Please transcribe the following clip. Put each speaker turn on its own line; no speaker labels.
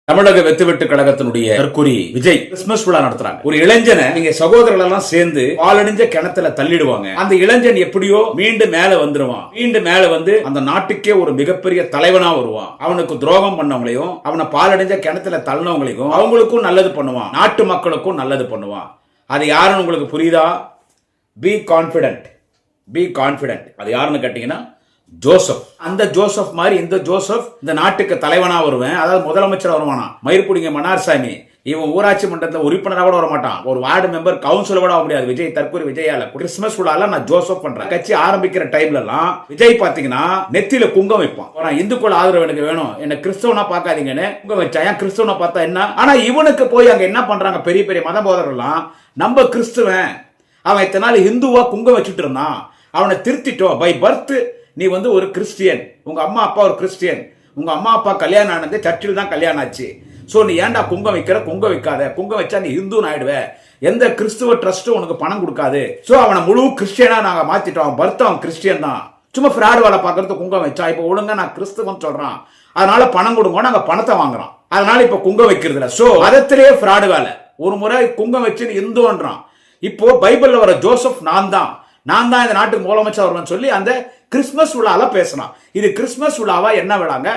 தமிழக வெத்துவெட்டு கழகத்தினுடைய தற்கொலை விஜய் கிறிஸ்துமஸ் விழா நடத்துறாங்க. ஒரு இளைஞனை நீங்க சகோதரர்கள் எல்லாம் சேர்ந்து பாலடைஞ்ச கிணத்துல தள்ளிடுவாங்க. அந்த இளைஞன் எப்படியோ மீண்டும் மேல வந்துருவான். மீண்டும் மேல வந்து அந்த நாட்டுக்கே ஒரு மிகப்பெரிய தலைவனா வருவான். அவனுக்கு துரோகம் பண்ணவங்களையும் அவனை பாலடைஞ்ச கிணத்துல தள்ளினவங்களையும் அவங்களுக்கும் நல்லது பண்ணுவான், நாட்டு மக்களுக்கும் நல்லது பண்ணுவான். அது யாருன்னு உங்களுக்கு புரியுதா? Be confident, be confident. அது யாருன்னு கேட்டீங்கன்னா ஜோசப். அந்த ஜோசப் மாதிரி இந்த ஜோசப் இந்த நாட்டுக்கு தலைவனா வருவேன், அதாவது முதலமைச்சர் வருவானா. மயிர்புடிங்க மன்னார்சாமி இவன் ஊராட்சி மன்றத்தில் உறுப்பினராக கூட வர மாட்டான், ஒரு வார்டு மெம்பர் கவுன்சிலர் கூட ஆக முடியாது. விஜய் தற்கொலை விஜயால கிறிஸ்துமஸ் விழால நான் ஜோசப் பண்றேன். கட்சி ஆரம்பிக்கிற டைம்ல எல்லாம் விஜய் பாத்தீங்கன்னா நெத்தியில குங்கம் வைப்பான். இந்துக்கள் ஆதரவு எனக்கு வேணும், என்ன கிறிஸ்தவனா பார்க்காதீங்கன்னு குங்கம் வச்சா. ஏன் கிறிஸ்தவனா பார்த்தா என்ன? ஆனா இவனுக்கு போய் அங்க என்ன பண்றாங்க பெரிய பெரிய மத போதர்கள்லாம், நம்ம கிறிஸ்துவன் அவன் இத்தனை நாள் இந்துவா குங்கம் வச்சுட்டு இருந்தான், அவனை திருத்திட்டோம். பை பர்த் நீ வந்து ஒரு கிறிஸ்டியன், உங்க அம்மா அப்பா ஒரு கிறிஸ்டியன், உங்க அம்மா அப்பா கல்யாணம் ஆனது சர்ச்சில் தான் கல்யாணம் ஆச்சு. சோ நீ ஏன்டா குங்கம் வைக்கிற? குங்கம் வைக்காத. குங்கம் வச்சா நீ இந்துன்னு ஆயிடுவே, எந்த கிறிஸ்துவ ட்ரஸ்டும் உனக்கு பணம் கொடுக்காது. சோ அவனை முழு கிறிஸ்டியனா நாங்க மாத்திட்டோம். அவன் பர்த் அவன் கிறிஸ்டியன் தான், சும்மா ஃப்ராட் வேலை பார்க்கறது குங்கம் வச்சா. இப்ப ஒழுங்கா நான் கிறிஸ்துவன் சொல்றான், அதனால பணம் கொடுங்க, நாங்க பணத்தை வாங்குறோம், அதனால இப்ப குங்கம் வைக்கிறது இல்ல. சோ மதத்திலேயே ஃப்ராடு வேலை. ஒரு முறை குங்கம் வச்சு இந்துன்றான். இப்போ பைபிள்ல வர ஜோசப் நான் தான் இந்த நாட்டுக்கு முதலமைச்சர் வருவேன் சொல்லி அந்த கிறிஸ்துமஸ் விழால பேசினான். இது கிறிஸ்துமஸ் விழாவா என்ன விழாங்க?